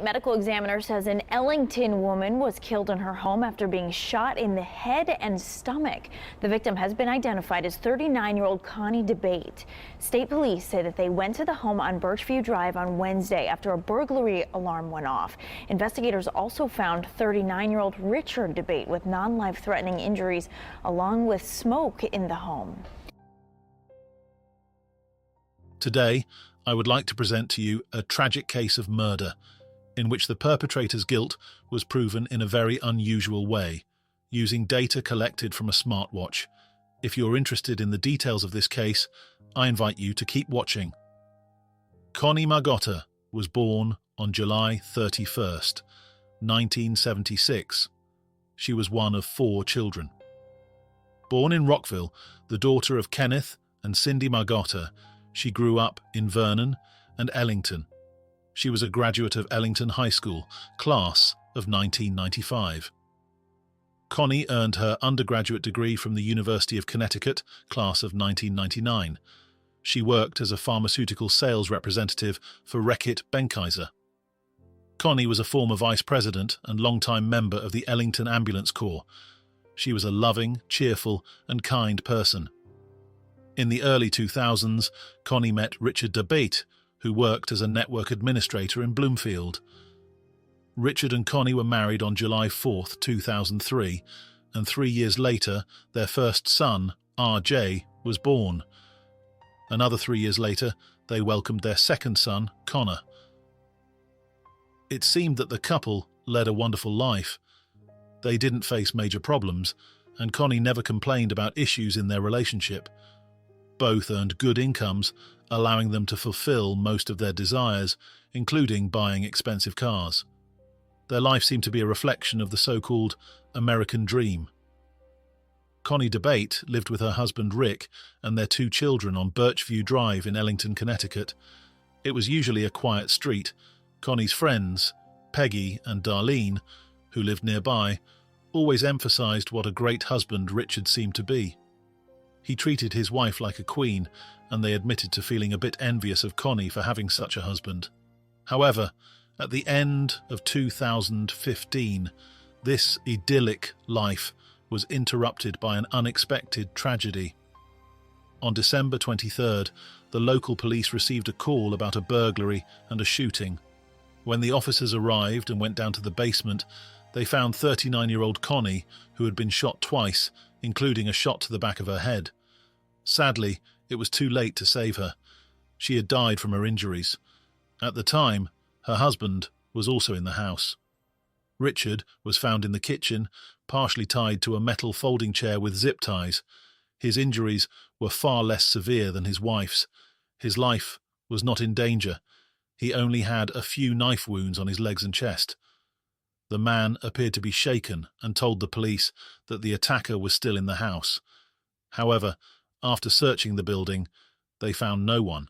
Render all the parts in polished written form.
medical examiner says an Ellington woman was killed in her home after being shot in the head and stomach. The victim has been identified as 39-year-old Connie Dabate. State police say that they went to the home on Birchview Drive on Wednesday after a burglary alarm went off. Investigators also found 39-year-old Richard Dabate with non-life-threatening injuries along with smoke in the home. Today, I would like to present to you a tragic case of murder in which the perpetrator's guilt was proven in a very unusual way, using data collected from a smartwatch. If you're interested in the details of this case, I invite you to keep watching. Connie Margotta was born on July 31st, 1976. She was one of 4 children. Born in Rockville, the daughter of Kenneth and Cindy Margotta, she grew up in Vernon and Ellington. She was a graduate of Ellington High School, class of 1995. Connie earned her undergraduate degree from the University of Connecticut, class of 1999. She worked as a pharmaceutical sales representative for Reckitt Benckiser. Connie was a former vice president and longtime member of the Ellington Ambulance Corps. She was a loving, cheerful, and kind person. In the early 2000s, Connie met Richard Dabate, who worked as a network administrator in Bloomfield. Richard and Connie were married on July 4, 2003, and 3 years later, their first son, RJ, was born. Another 3 years later, they welcomed their second son, Connor. It seemed that the couple led a wonderful life. They didn't face major problems, and Connie never complained about issues in their relationship. Both earned good incomes, allowing them to fulfill most of their desires, including buying expensive cars. Their life seemed to be a reflection of the so-called American dream. Connie Dabate lived with her husband Rick and their 2 children on Birchview Drive in Ellington, Connecticut. It was usually a quiet street. Connie's friends, Peggy and Darlene, who lived nearby, always emphasized what a great husband Richard seemed to be. He treated his wife like a queen, and they admitted to feeling a bit envious of Connie for having such a husband. However, at the end of 2015, this idyllic life was interrupted by an unexpected tragedy. On December 23rd, the local police received a call about a burglary and a shooting. When the officers arrived and went down to the basement, they found 39-year-old Connie, who had been shot twice, including a shot to the back of her head. Sadly, it was too late to save her. She had died from her injuries. At the time, her husband was also in the house. Richard was found in the kitchen, partially tied to a metal folding chair with zip ties. His injuries were far less severe than his wife's. His life was not in danger. He only had a few knife wounds on his legs and chest. The man appeared to be shaken and told the police that the attacker was still in the house. However, after searching the building, they found no one.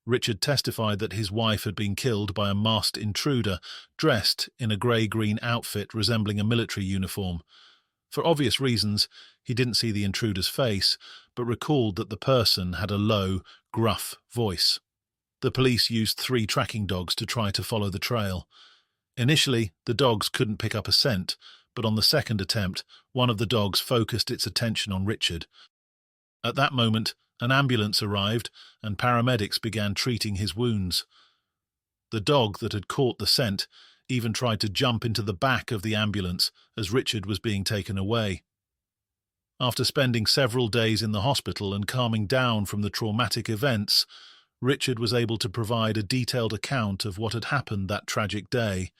Richard testified that his wife had been killed by a masked intruder dressed in a grey-green outfit resembling a military uniform. For obvious reasons, he didn't see the intruder's face, but recalled that the person had a low, gruff voice. The police used 3 tracking dogs to try to follow the trail. Initially, the dogs couldn't pick up a scent, but on the second attempt, one of the dogs focused its attention on Richard. At that moment, an ambulance arrived and paramedics began treating his wounds. The dog that had caught the scent even tried to jump into the back of the ambulance as Richard was being taken away. After spending several days in the hospital and calming down from the traumatic events, Richard was able to provide a detailed account of what had happened that tragic day.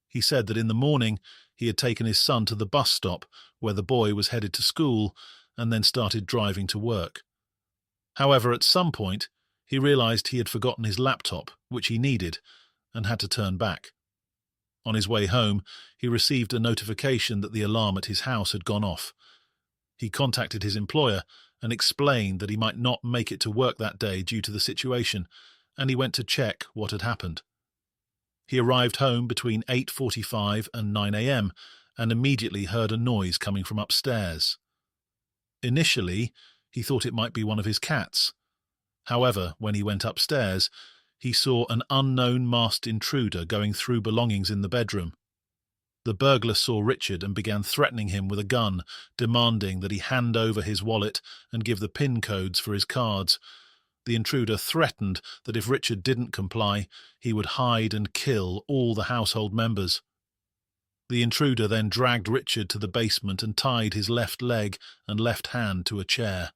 He said that in the morning he had taken his son to the bus stop where the boy was headed to school and then started driving to work. However, at some point, he realized he had forgotten his laptop, which he needed, and had to turn back. On his way home, he received a notification that the alarm at his house had gone off. He contacted his employer and explained that he might not make it to work that day due to the situation, and he went to check what had happened. He arrived home between 8:45 and 9 a.m. and immediately heard a noise coming from upstairs. Initially, he thought it might be one of his cats. However, when he went upstairs, he saw an unknown masked intruder going through belongings in the bedroom. The burglar saw Richard and began threatening him with a gun, demanding that he hand over his wallet and give the PIN codes for his cards. The intruder threatened that if Richard didn't comply, he would hide and kill all the household members. The intruder then dragged Richard to the basement and tied his left leg and left hand to a chair.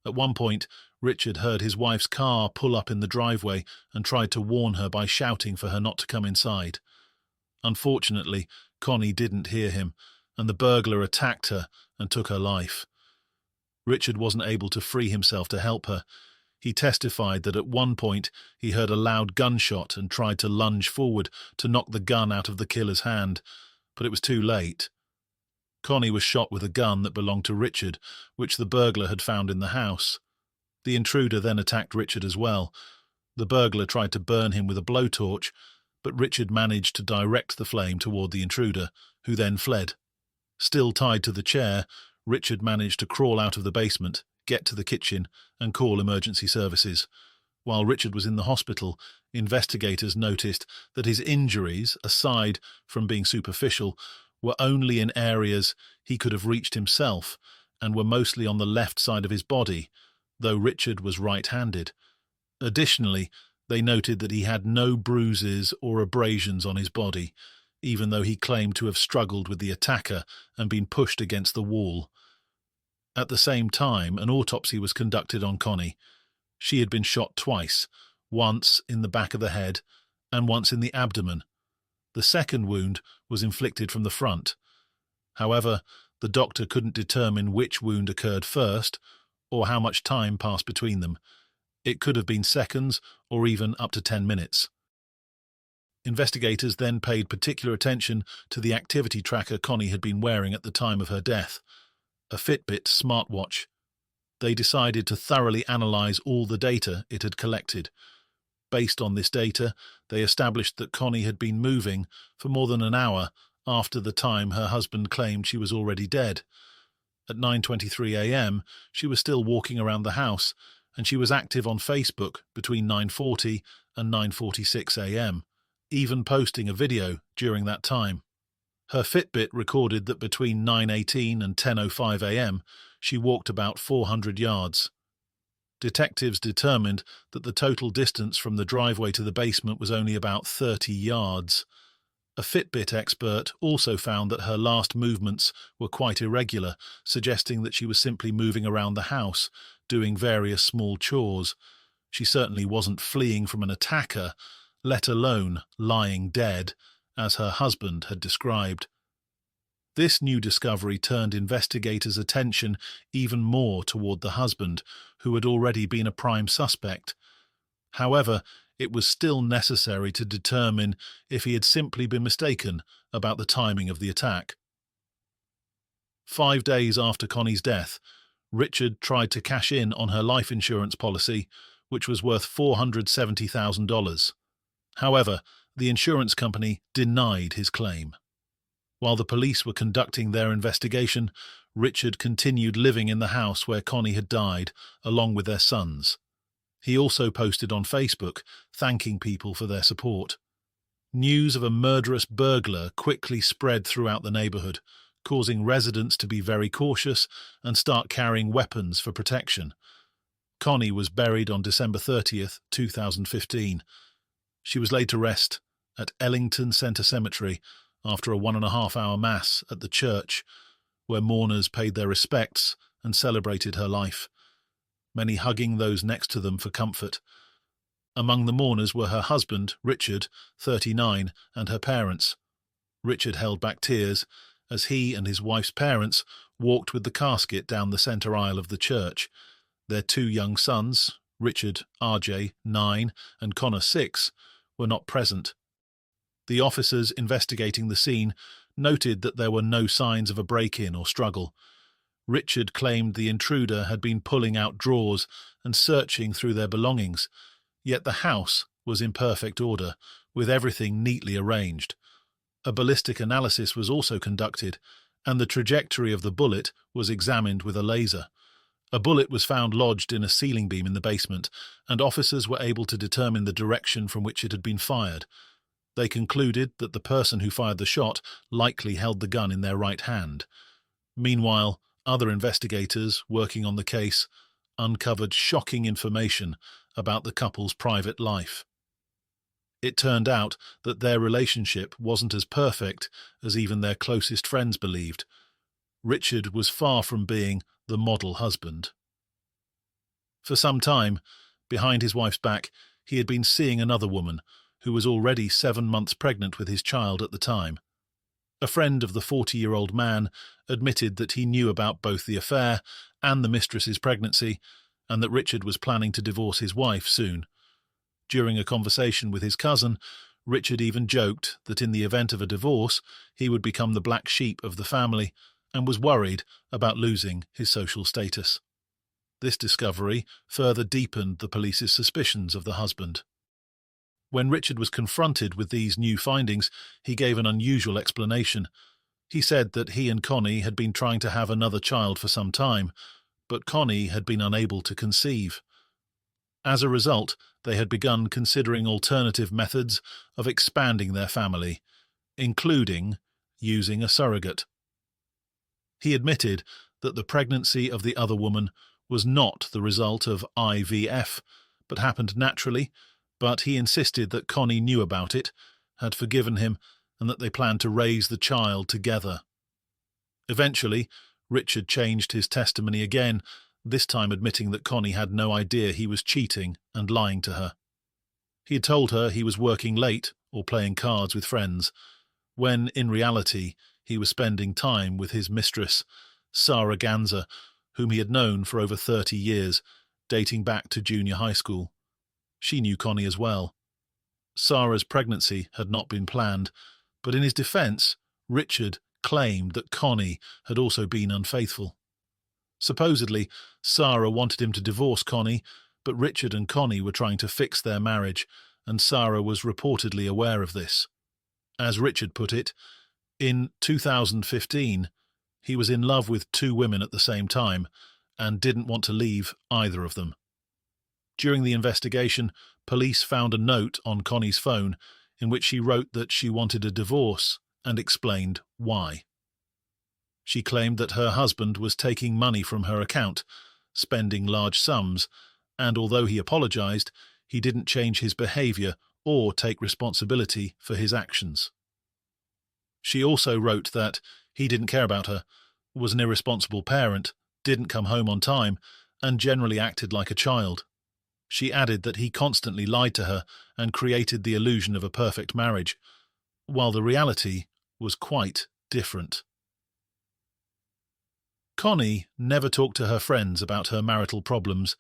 At one point, Richard heard his wife's car pull up in the driveway and tried to warn her by shouting for her not to come inside. Unfortunately, Connie didn't hear him, and the burglar attacked her and took her life. Richard wasn't able to free himself to help her. He testified that at one point he heard a loud gunshot and tried to lunge forward to knock the gun out of the killer's hand, but it was too late. Connie was shot with a gun that belonged to Richard, which the burglar had found in the house. The intruder then attacked Richard as well. The burglar tried to burn him with a blowtorch, but Richard managed to direct the flame toward the intruder, who then fled. Still tied to the chair, Richard managed to crawl out of the basement, get to the kitchen, and call emergency services. While Richard was in the hospital, investigators noticed that his injuries, aside from being superficial, were only in areas he could have reached himself and were mostly on the left side of his body, though Richard was right-handed. Additionally, they noted that he had no bruises or abrasions on his body, even though he claimed to have struggled with the attacker and been pushed against the wall. At the same time, an autopsy was conducted on Connie. She had been shot twice, once in the back of the head and once in the abdomen. The second wound was inflicted from the front. However, the doctor couldn't determine which wound occurred first or how much time passed between them. It could have been seconds or even up to 10 minutes. Investigators then paid particular attention to the activity tracker Connie had been wearing at the time of her death, a Fitbit smartwatch. They decided to thoroughly analyze all the data it had collected. Based on this data, they established that Connie had been moving for more than an hour after the time her husband claimed she was already dead. At 9:23 a.m., she was still walking around the house, and she was active on Facebook between 9:40 and 9:46 a.m., even posting a video during that time. Her Fitbit recorded that between 9:18 and 10:05 a.m., she walked about 400 yards. Detectives determined that the total distance from the driveway to the basement was only about 30 yards. A Fitbit expert also found that her last movements were quite irregular, suggesting that she was simply moving around the house, doing various small chores. She certainly wasn't fleeing from an attacker, let alone lying dead, as her husband had described. This new discovery turned investigators' attention even more toward the husband, who had already been a prime suspect. However, it was still necessary to determine if he had simply been mistaken about the timing of the attack. 5 days after Connie's death, Richard tried to cash in on her life insurance policy, which was worth $470,000. However, the insurance company denied his claim. While the police were conducting their investigation, Richard continued living in the house where Connie had died, along with their sons. He also posted on Facebook, thanking people for their support. News of a murderous burglar quickly spread throughout the neighborhood, causing residents to be very cautious and start carrying weapons for protection. Connie was buried on December 30th, 2015. She was laid to rest at Ellington Center Cemetery after a 1.5-hour mass at the church, where mourners paid their respects and celebrated her life, many hugging those next to them for comfort. Among the mourners were her husband, Richard, 39, and her parents. Richard held back tears as he and his wife's parents walked with the casket down the centre aisle of the church. Their 2 young sons, Richard, RJ, 9, and Connor, 6, were not present. The officers investigating the scene noted that there were no signs of a break-in or struggle. Richard claimed the intruder had been pulling out drawers and searching through their belongings, yet the house was in perfect order, with everything neatly arranged. A ballistic analysis was also conducted, and the trajectory of the bullet was examined with a laser. A bullet was found lodged in a ceiling beam in the basement, and officers were able to determine the direction from which it had been fired. They concluded that the person who fired the shot likely held the gun in their right hand. Meanwhile, other investigators working on the case uncovered shocking information about the couple's private life. It turned out that their relationship wasn't as perfect as even their closest friends believed. Richard was far from being the model husband. For some time, behind his wife's back, he had been seeing another woman who was already 7 months pregnant with his child at the time. A friend of the 40-year-old man admitted that he knew about both the affair and the mistress's pregnancy, and that Richard was planning to divorce his wife soon. During a conversation with his cousin, Richard even joked that in the event of a divorce, he would become the black sheep of the family and was worried about losing his social status. This discovery further deepened the police's suspicions of the husband. When Richard was confronted with these new findings, he gave an unusual explanation. He said that he and Connie had been trying to have another child for some time, but Connie had been unable to conceive. As a result, they had begun considering alternative methods of expanding their family, including using a surrogate. He admitted that the pregnancy of the other woman was not the result of IVF, but happened naturally, but he insisted that Connie knew about it, had forgiven him, and that they planned to raise the child together. Eventually, Richard changed his testimony again, this time admitting that Connie had no idea he was cheating and lying to her. He had told her he was working late or playing cards with friends, when in reality he was spending time with his mistress, Sarah Ganza, whom he had known for over 30 years, dating back to junior high school. She knew Connie as well. Sarah's pregnancy had not been planned, but in his defence, Richard claimed that Connie had also been unfaithful. Supposedly, Sarah wanted him to divorce Connie, but Richard and Connie were trying to fix their marriage, and Sarah was reportedly aware of this. As Richard put it, in 2015, he was in love with 2 women at the same time and didn't want to leave either of them. During the investigation, police found a note on Connie's phone in which she wrote that she wanted a divorce and explained why. She claimed that her husband was taking money from her account, spending large sums, and although he apologized, he didn't change his behavior or take responsibility for his actions. She also wrote that he didn't care about her, was an irresponsible parent, didn't come home on time, and generally acted like a child. She added that he constantly lied to her and created the illusion of a perfect marriage, while the reality was quite different. Connie never talked to her friends about her marital problems.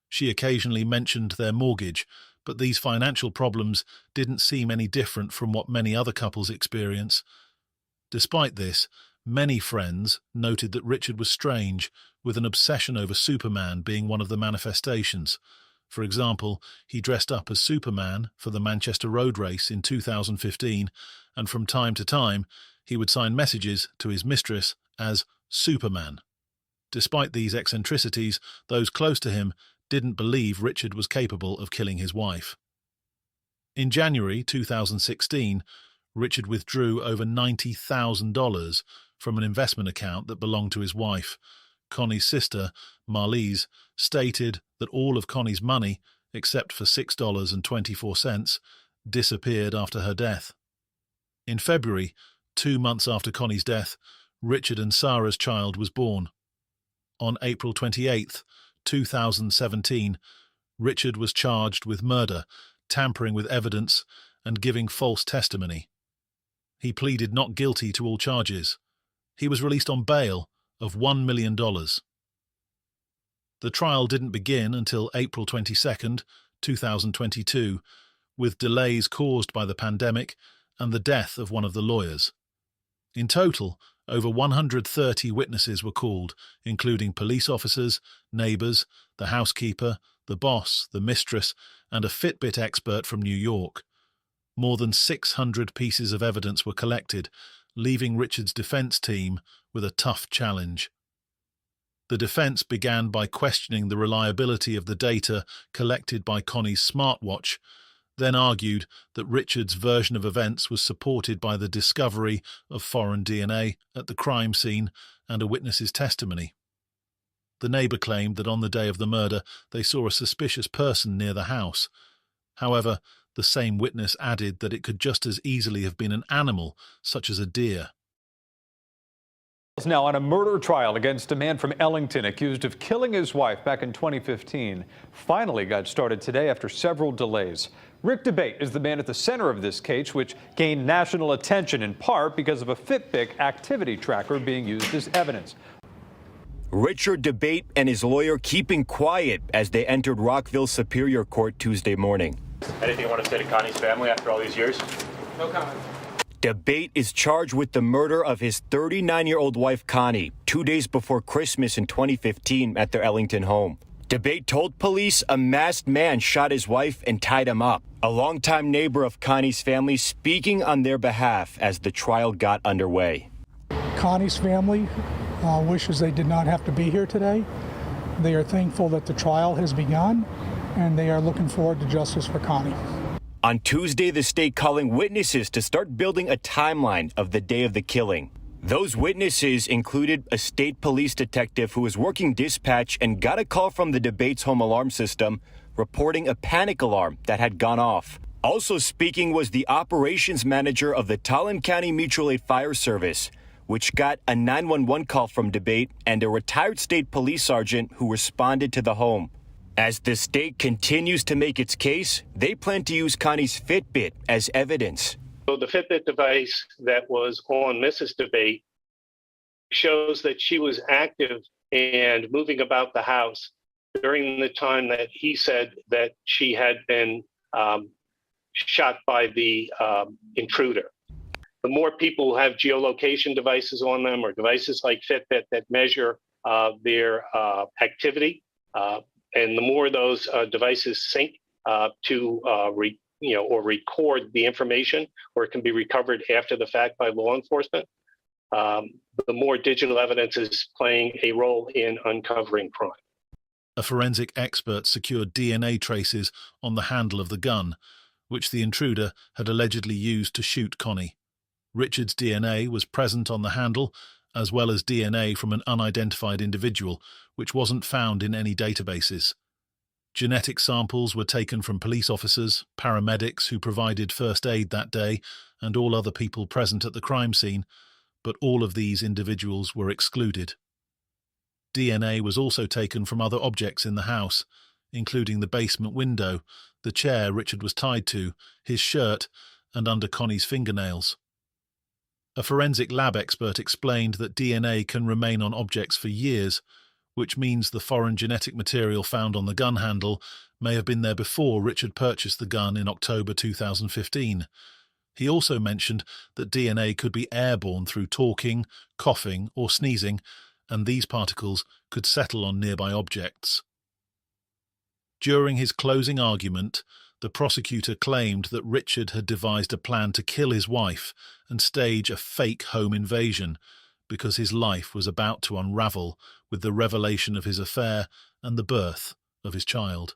She occasionally mentioned their mortgage, but these financial problems didn't seem any different from what many other couples experience. Despite this, many friends noted that Richard was strange, with an obsession over Superman being one of the manifestations. For example, he dressed up as Superman for the Manchester Road Race in 2015, and from time to time he would sign messages to his mistress as Superman. Despite these eccentricities, those close to him didn't believe Richard was capable of killing his wife. In January 2016, Richard withdrew over $90,000 from an investment account that belonged to his wife. Connie's sister, Marlise, stated that all of Connie's money, except for $6.24, disappeared after her death. In February, 2 months after Connie's death, Richard and Sarah's child was born. On April 28, 2017, Richard was charged with murder, tampering with evidence, and giving false testimony. He pleaded not guilty to all charges. He was released on bail of $1 million. The trial didn't begin until April 22, 2022, with delays caused by the pandemic and the death of one of the lawyers. In total, over 130 witnesses were called, including police officers, neighbours, the housekeeper, the boss, the mistress, and a Fitbit expert from New York. More than 600 pieces of evidence were collected, leaving Richard's defence team with a tough challenge. The defense began by questioning the reliability of the data collected by Connie's smartwatch, then argued that Richard's version of events was supported by the discovery of foreign DNA at the crime scene and a witness's testimony. The neighbour claimed that on the day of the murder they saw a suspicious person near the house. However, the same witness added that it could just as easily have been an animal, such as a deer. Now on a murder trial against a man from Ellington accused of killing his wife back in 2015 finally got started today after several delays. Rick Dabate is the man at the center of this case, which gained national attention in part because of a Fitbit activity tracker being used as evidence. Richard Dabate and his lawyer keeping quiet as they entered Rockville Superior Court Tuesday morning. Anything you want to say to Connie's family after all these years? No comment. Dabate is charged with the murder of his 39-year-old wife, Connie, 2 days before Christmas in 2015 at their Ellington home. Dabate told police a masked man shot his wife and tied him up. A longtime neighbor of Connie's family speaking on their behalf as the trial got underway. Connie's family wishes they did not have to be here today. They are thankful that the trial has begun, and they are looking forward to justice for Connie. On Tuesday, the state calling witnesses to start building a timeline of the day of the killing. Those witnesses included a state police detective who was working dispatch and got a call from the Dabate's home alarm system reporting a panic alarm that had gone off. Also speaking was the operations manager of the Talon County Mutual Aid Fire Service, which got a 911 call from Dabate and a retired state police sergeant who responded to the home. As the state continues to make its case, they plan to use Connie's Fitbit as evidence. So the Fitbit device that was on Mrs. Dabate shows that she was active and moving about the house during the time that he said that she had been shot by the intruder. The more people have geolocation devices on them or devices like Fitbit that measure their activity, and the more those devices sync to or record the information, or it can be recovered after the fact by law enforcement, the more digital evidence is playing a role in uncovering crime. A forensic expert secured DNA traces on the handle of the gun, which the intruder had allegedly used to shoot Connie. Richard's DNA was present on the handle, as well as DNA from an unidentified individual, which wasn't found in any databases. Genetic samples were taken from police officers, paramedics who provided first aid that day, and all other people present at the crime scene, but all of these individuals were excluded. DNA was also taken from other objects in the house, including the basement window, the chair Richard was tied to, his shirt, and under Connie's fingernails. A forensic lab expert explained that DNA can remain on objects for years, which means the foreign genetic material found on the gun handle may have been there before Richard purchased the gun in October 2015. He also mentioned that DNA could be airborne through talking, coughing, or sneezing, and these particles could settle on nearby objects. During his closing argument, the prosecutor claimed that Richard had devised a plan to kill his wife and stage a fake home invasion because his life was about to unravel with the revelation of his affair and the birth of his child.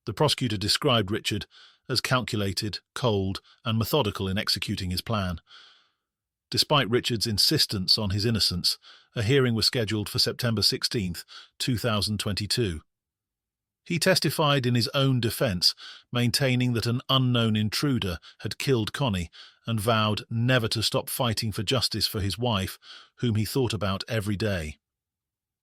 The prosecutor described Richard as calculated, cold, and methodical in executing his plan. Despite Richard's insistence on his innocence, a hearing was scheduled for September 16, 2022. He testified in his own defense, maintaining that an unknown intruder had killed Connie and vowed never to stop fighting for justice for his wife, whom he thought about every day.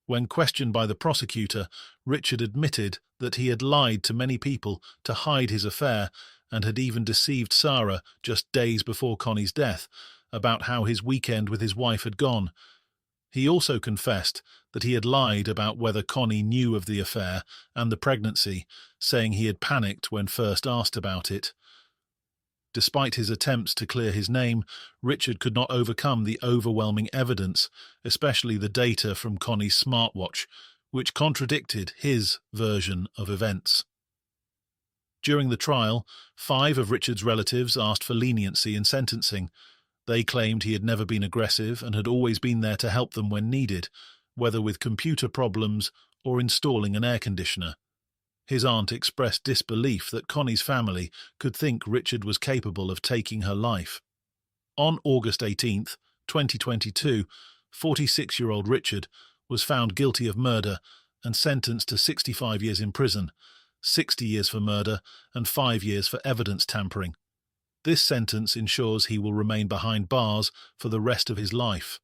When questioned by the prosecutor, Richard admitted that he had lied to many people to hide his affair and had even deceived Sarah just days before Connie's death about how his weekend with his wife had gone. He also confessed that he had lied about whether Connie knew of the affair and the pregnancy, saying he had panicked when first asked about it. Despite his attempts to clear his name, Richard could not overcome the overwhelming evidence, especially the data from Connie's smartwatch, which contradicted his version of events. During the trial, 5 of Richard's relatives asked for leniency in sentencing. They claimed he had never been aggressive and had always been there to help them when needed, whether with computer problems or installing an air conditioner. His aunt expressed disbelief that Connie's family could think Richard was capable of taking her life. On August 18, 2022, 46-year-old Richard was found guilty of murder and sentenced to 65 years in prison, 60 years for murder and 5 years for evidence tampering. This sentence ensures he will remain behind bars for the rest of his life.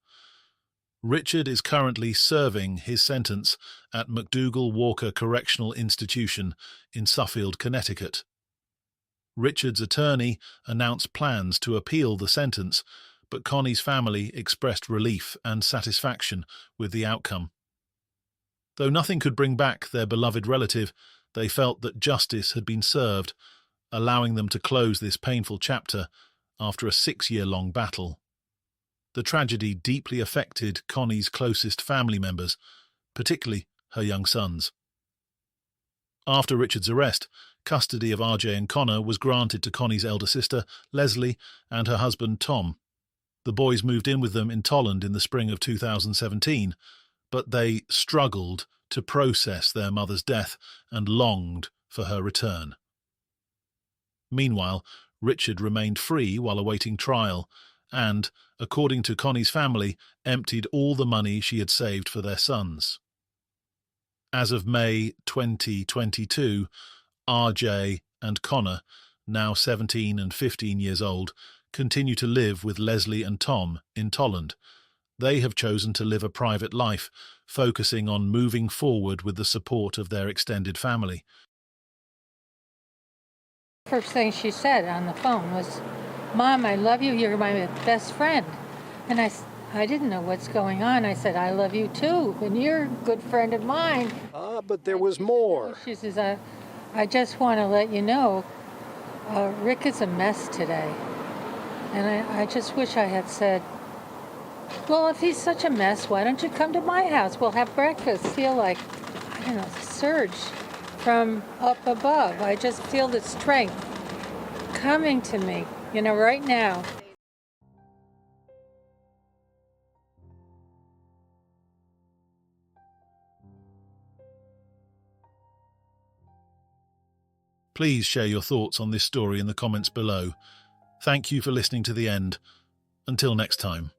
Richard is currently serving his sentence at McDougall Walker Correctional Institution in Suffield, Connecticut. Richard's attorney announced plans to appeal the sentence, but Connie's family expressed relief and satisfaction with the outcome. Though nothing could bring back their beloved relative, they felt that justice had been served, allowing them to close this painful chapter after a 6-year-long battle. The tragedy deeply affected Connie's closest family members, particularly her young sons. After Richard's arrest, custody of RJ and Connor was granted to Connie's elder sister, Leslie, and her husband, Tom. The boys moved in with them in Tolland in the spring of 2017, but they struggled to process their mother's death and longed for her return. Meanwhile, Richard remained free while awaiting trial and, according to Connie's family, emptied all the money she had saved for their sons. As of May 2022, RJ and Connor, now 17 and 15 years old, continue to live with Leslie and Tom in Tolland. They have chosen to live a private life, focusing on moving forward with the support of their extended family. First thing she said on the phone was, "Mom, I love you. You're my best friend." And I didn't know what's going on. I said, "I love you too, and you're a good friend of mine." But there was more. She says, I just want to let you know, Rick is a mess today. And I just wish I had said, "Well, if he's such a mess, why don't you come to my house? We'll have breakfast." Feel like, I don't know, a surge from up above. I just feel the strength coming to me, right now. Please share your thoughts on this story in the comments below. Thank you for listening to the end. Until next time.